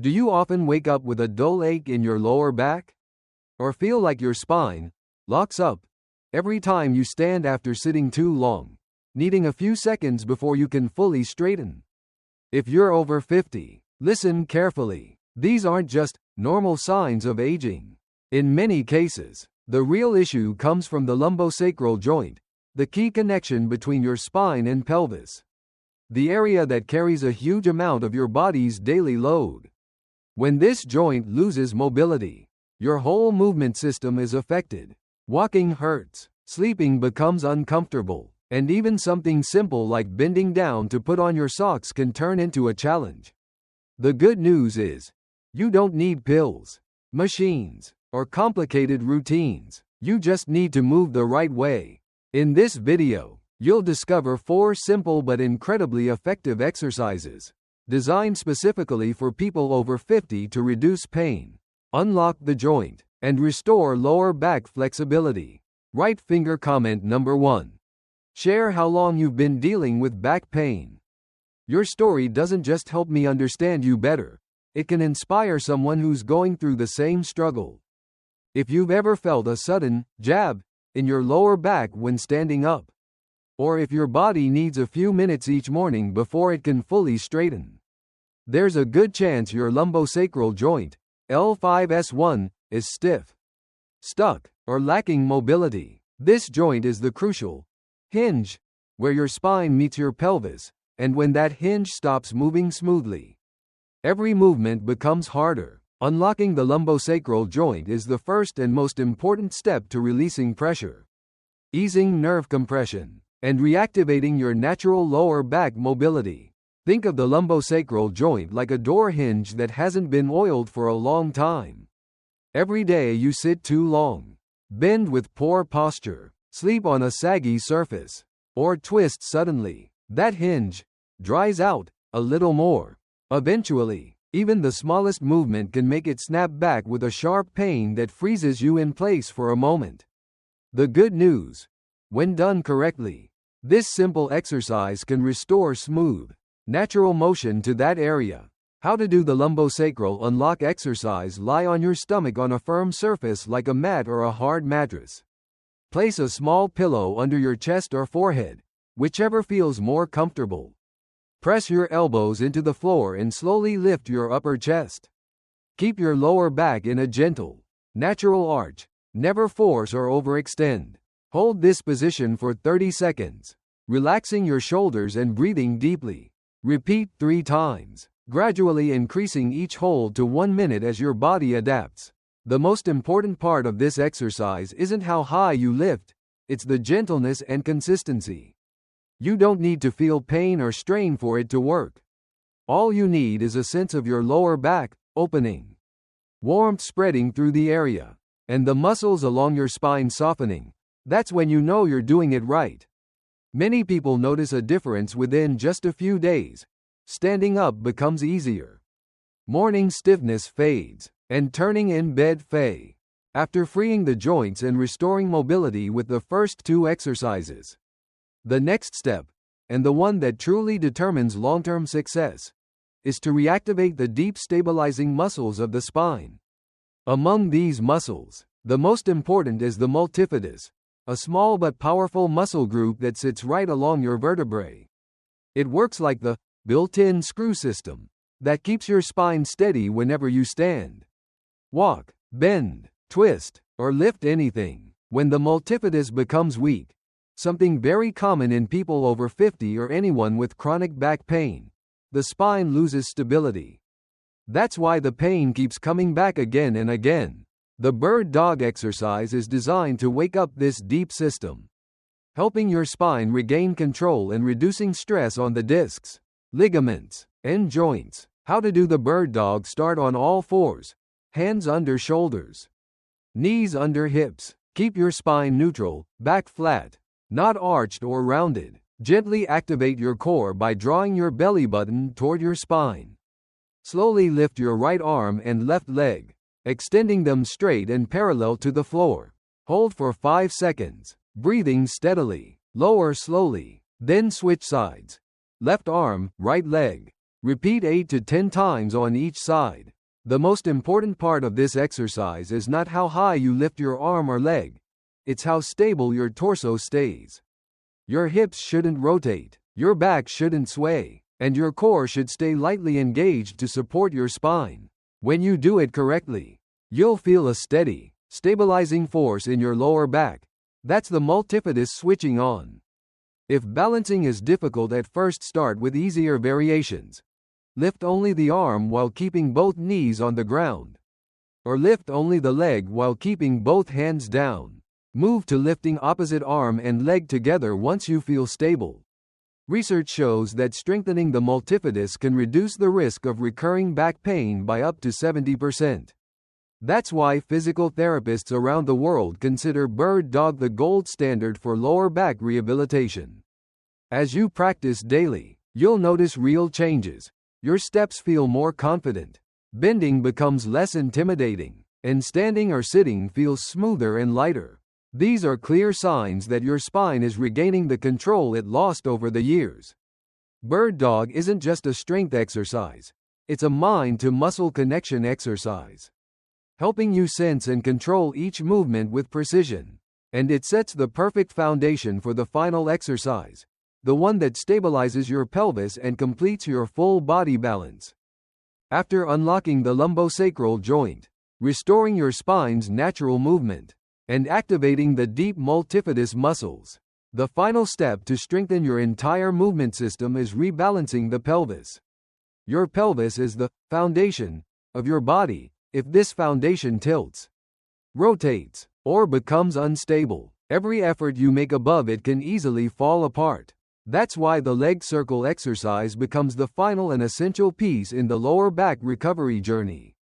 Do you often wake up with a dull ache in your lower back? Or feel like your spine locks up every time you stand after sitting too long, needing a few seconds before you can fully straighten? If you're over 50, listen carefully. These aren't just normal signs of aging. In many cases, the real issue comes from the lumbosacral joint, the key connection between your spine and pelvis, the area that carries a huge amount of your body's daily load. When this joint loses mobility, your whole movement system is affected. Walking hurts, sleeping becomes uncomfortable, and even something simple like bending down to put on your socks can turn into a challenge. The good news is, you don't need pills, machines, or complicated routines. You just need to move the right way. In this video, you'll discover 4 simple but incredibly effective exercises designed specifically for people over 50 to reduce pain, unlock the joint, and restore lower back flexibility. Right finger comment number 1. Share how long you've been dealing with back pain. Your story doesn't just help me understand you better, it can inspire someone who's going through the same struggle. If you've ever felt a sudden jab in your lower back when standing up, or if your body needs a few minutes each morning before it can fully straighten, there's a good chance your lumbosacral joint, L5S1, is stiff, stuck, or lacking mobility. This joint is the crucial hinge where your spine meets your pelvis, and when that hinge stops moving smoothly, every movement becomes harder. Unlocking the lumbosacral joint is the first and most important step to releasing pressure, easing nerve compression, and reactivating your natural lower back mobility. Think of the lumbosacral joint like a door hinge that hasn't been oiled for a long time. Every day you sit too long, bend with poor posture, sleep on a saggy surface, or twist suddenly, that hinge dries out a little more. Eventually, even the smallest movement can make it snap back with a sharp pain that freezes you in place for a moment. The good news: when done correctly, this simple exercise can restore smooth, natural motion to that area. How to do the lumbosacral unlock exercise. Lie on your stomach on a firm surface like a mat or a hard mattress. Place a small pillow under your chest or forehead, whichever feels more comfortable. Press your elbows into the floor and slowly lift your upper chest. Keep your lower back in a gentle, natural arch. Never force or overextend. Hold this position for 30 seconds, relaxing your shoulders and breathing deeply. Repeat 3 times, gradually increasing each hold to 1 minute as your body adapts. The most important part of this exercise isn't how high you lift, it's the gentleness and consistency. You don't need to feel pain or strain for it to work. All you need is a sense of your lower back opening, warmth spreading through the area, and the muscles along your spine softening. That's when you know you're doing it right. Many people notice a difference within just a few days. Standing up becomes easier. Morning stiffness fades, and turning in bed fades. After freeing the joints and restoring mobility with the first 2 exercises. The next step, and the one that truly determines long-term success, is to reactivate the deep stabilizing muscles of the spine. Among these muscles, the most important is the multifidus, a small but powerful muscle group that sits right along your vertebrae. It works like the built-in screw system that keeps your spine steady whenever you stand, walk, bend, twist, or lift anything. When the multifidus becomes weak, something very common in people over 50 or anyone with chronic back pain, the spine loses stability. That's why the pain keeps coming back again and again. The bird dog exercise is designed to wake up this deep system, helping your spine regain control and reducing stress on the discs, ligaments, and joints. How to do the bird dog. Start on all 4s, hands under shoulders, knees under hips. Keep your spine neutral, back flat, not arched or rounded. Gently activate your core by drawing your belly button toward your spine. Slowly lift your right arm and left leg, extending them straight and parallel to the floor. Hold for 5 seconds, breathing steadily. Lower slowly, then switch sides. Left arm, right leg. Repeat 8 to 10 times on each side. The most important part of this exercise is not how high you lift your arm or leg. It's how stable your torso stays. Your hips shouldn't rotate, your back shouldn't sway, and your core should stay lightly engaged to support your spine. When you do it correctly, you'll feel a steady, stabilizing force in your lower back. That's the multifidus switching on. If balancing is difficult at first, start with easier variations. Lift only the arm while keeping both knees on the ground. Or lift only the leg while keeping both hands down. Move to lifting opposite arm and leg together once you feel stable. Research shows that strengthening the multifidus can reduce the risk of recurring back pain by up to 70%. That's why physical therapists around the world consider bird dog the gold standard for lower back rehabilitation. As you practice daily, you'll notice real changes. Your steps feel more confident. Bending becomes less intimidating, and standing or sitting feels smoother and lighter. These are clear signs that your spine is regaining the control it lost over the years. Bird dog isn't just a strength exercise. It's a mind-to-muscle connection exercise, helping you sense and control each movement with precision. And it sets the perfect foundation for the final exercise, the one that stabilizes your pelvis and completes your full body balance. After unlocking the lumbosacral joint, restoring your spine's natural movement, and activating the deep multifidus muscles, the final step to strengthen your entire movement system is rebalancing the pelvis. Your pelvis is the foundation of your body. If this foundation tilts, rotates, or becomes unstable, every effort you make above it can easily fall apart. That's why the leg circle exercise becomes the final and essential piece in the lower back recovery journey.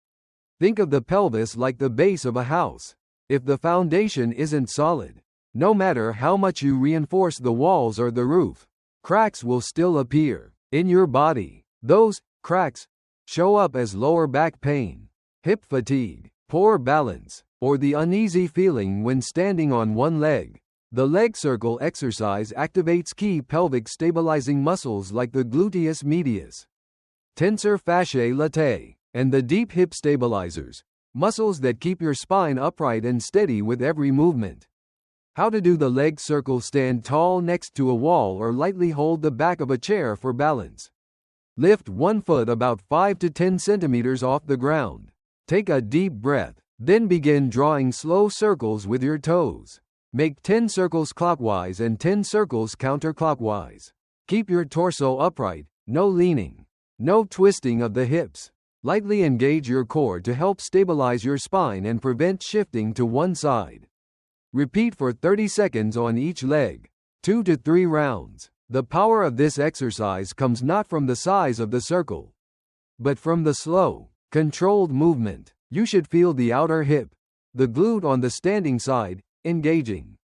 Think of the pelvis like the base of a house. If the foundation isn't solid, no matter how much you reinforce the walls or the roof, cracks will still appear in your body. Those cracks show up as lower back pain, hip fatigue, poor balance, or the uneasy feeling when standing on one leg. The leg circle exercise activates key pelvic stabilizing muscles like the gluteus medius, tensor fasciae latae, and the deep hip stabilizers, muscles that keep your spine upright and steady with every movement. How to do the leg circle: stand tall next to a wall or lightly hold the back of a chair for balance. Lift one foot about 5 to 10 centimeters off the ground. Take a deep breath, then begin drawing slow circles with your toes. Make 10 circles clockwise and 10 circles counterclockwise. Keep your torso upright, no leaning, no twisting of the hips. Lightly engage your core to help stabilize your spine and prevent shifting to one side. Repeat for 30 seconds on each leg, 2 to 3 rounds. The power of this exercise comes not from the size of the circle, but from the slow, controlled movement. You should feel the outer hip, the glute on the standing side, engaging.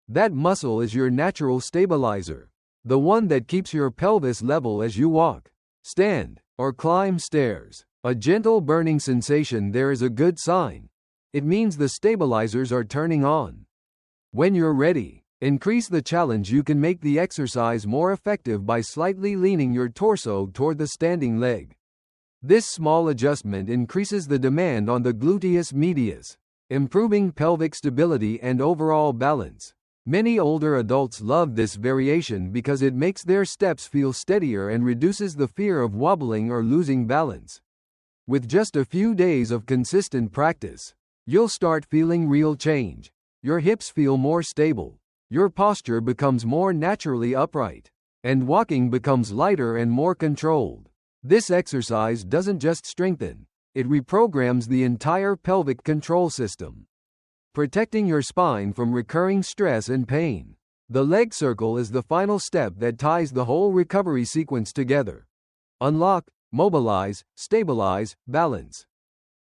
That muscle is your natural stabilizer, the one that keeps your pelvis level as you walk, stand, or climb stairs. A gentle burning sensation there is a good sign. It means the stabilizers are turning on. When you're ready, increase the challenge. You can make the exercise more effective by slightly leaning your torso toward the standing leg. This small adjustment increases the demand on the gluteus medius, improving pelvic stability and overall balance. Many older adults love this variation because it makes their steps feel steadier and reduces the fear of wobbling or losing balance. With just a few days of consistent practice, you'll start feeling real change. Your hips feel more stable, your posture becomes more naturally upright, and walking becomes lighter and more controlled. This exercise doesn't just strengthen, it reprograms the entire pelvic control system, protecting your spine from recurring stress and pain. The leg circle is the final step that ties the whole recovery sequence together. Unlock, mobilize, stabilize, balance.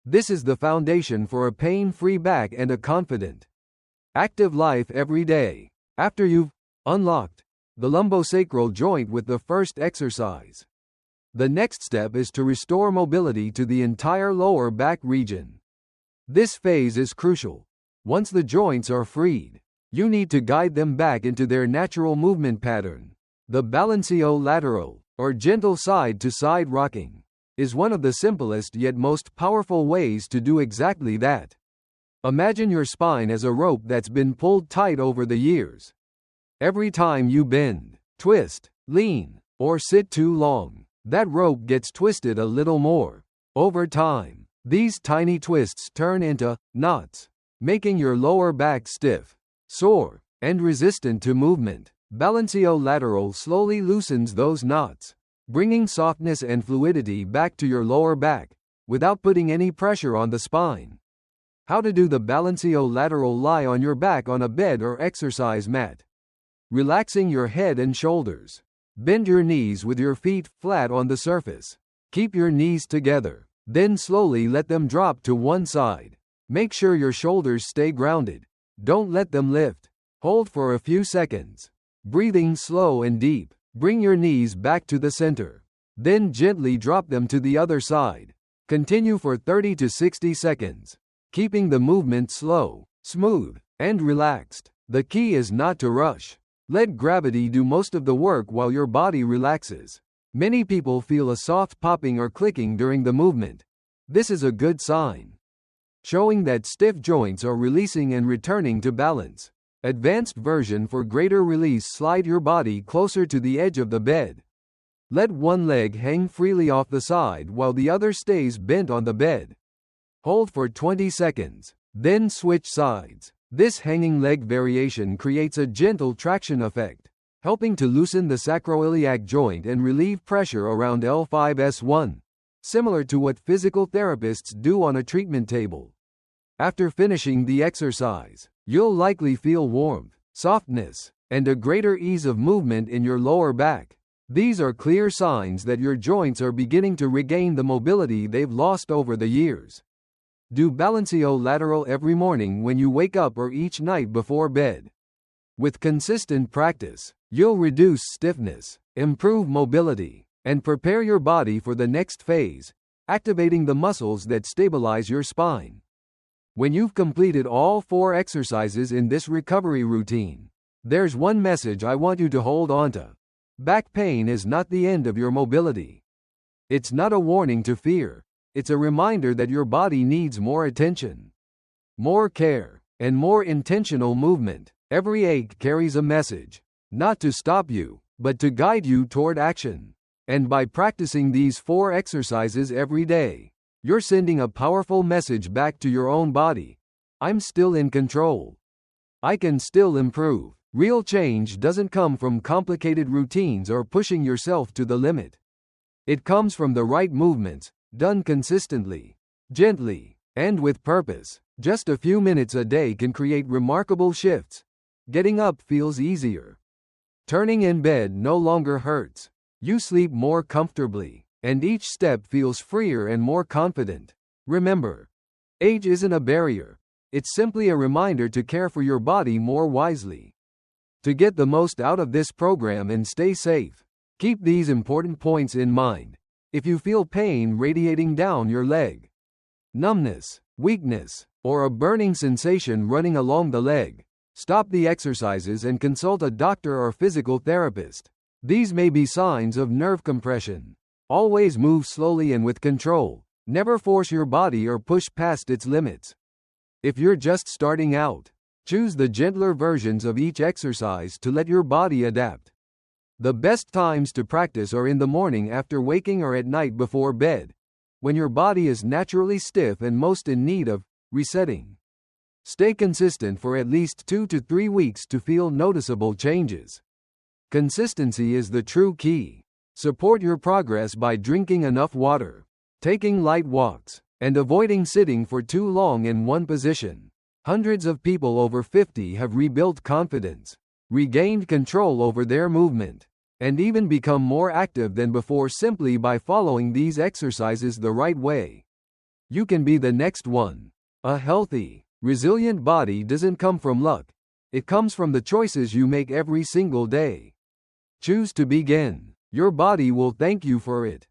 This is the foundation for a pain-free back and a confident, active life every day. After you've unlocked the lumbosacral joint with the first exercise, the next step is to restore mobility to the entire lower back region. This phase is crucial. Once the joints are freed, you need to guide them back into their natural movement pattern. The balanceo lateral or gentle side-to-side rocking, is one of the simplest yet most powerful ways to do exactly that. Imagine your spine as a rope that's been pulled tight over the years. Every time you bend, twist, lean, or sit too long, that rope gets twisted a little more. Over time, these tiny twists turn into knots, making your lower back stiff, sore, and resistant to movement. Balanceo Lateral slowly loosens those knots, bringing softness and fluidity back to your lower back, without putting any pressure on the spine. How to do the Balanceo Lateral. Lie on your back on a bed or exercise mat, relaxing your head and shoulders. Bend your knees with your feet flat on the surface. Keep your knees together, then slowly let them drop to one side. Make sure your shoulders stay grounded. Don't let them lift. Hold for a few seconds, breathing slow and deep. Bring your knees back to the center, then gently drop them to the other side. Continue for 30 to 60 seconds, keeping the movement slow, smooth, and relaxed. The key is not to rush. Let gravity do most of the work while your body relaxes. Many people feel a soft popping or clicking during the movement. This is a good sign, showing that stiff joints are releasing and returning to balance. Advanced version for greater release. Slide your body closer to the edge of the bed. Let one leg hang freely off the side while the other stays bent on the bed. Hold for 20 seconds, then switch sides. This hanging leg variation creates a gentle traction effect, helping to loosen the sacroiliac joint and relieve pressure around L5-S1, similar to what physical therapists do on a treatment table. After finishing the exercise, you'll likely feel warmth, softness, and a greater ease of movement in your lower back. These are clear signs that your joints are beginning to regain the mobility they've lost over the years. Do Balanceo Lateral every morning when you wake up or each night before bed. With consistent practice, you'll reduce stiffness, improve mobility, and prepare your body for the next phase, activating the muscles that stabilize your spine. When you've completed all 4 exercises in this recovery routine, there's one message I want you to hold onto. Back pain is not the end of your mobility. It's not a warning to fear. It's a reminder that your body needs more attention, more care, and more intentional movement. Every ache carries a message, not to stop you, but to guide you toward action. And by practicing these 4 exercises every day, you're sending a powerful message back to your own body. I'm still in control. I can still improve. Real change doesn't come from complicated routines or pushing yourself to the limit. It comes from the right movements, done consistently, gently, and with purpose. Just a few minutes a day can create remarkable shifts. Getting up feels easier. Turning in bed no longer hurts. You sleep more comfortably, and each step feels freer and more confident. Remember, age isn't a barrier. It's simply a reminder to care for your body more wisely. To get the most out of this program and stay safe, keep these important points in mind. If you feel pain radiating down your leg, numbness, weakness, or a burning sensation running along the leg, stop the exercises and consult a doctor or physical therapist. These may be signs of nerve compression. Always move slowly and with control. Never force your body or push past its limits. If you're just starting out, choose the gentler versions of each exercise to let your body adapt. The best times to practice are in the morning after waking or at night before bed, when your body is naturally stiff and most in need of resetting. Stay consistent for at least 2 to 3 weeks to feel noticeable changes. Consistency is the true key. Support your progress by drinking enough water, taking light walks, and avoiding sitting for too long in one position. Hundreds of people over 50 have rebuilt confidence, regained control over their movement, and even become more active than before simply by following these exercises the right way. You can be the next one. A healthy, resilient body doesn't come from luck. It comes from the choices you make every single day. Choose to begin. Your body will thank you for it.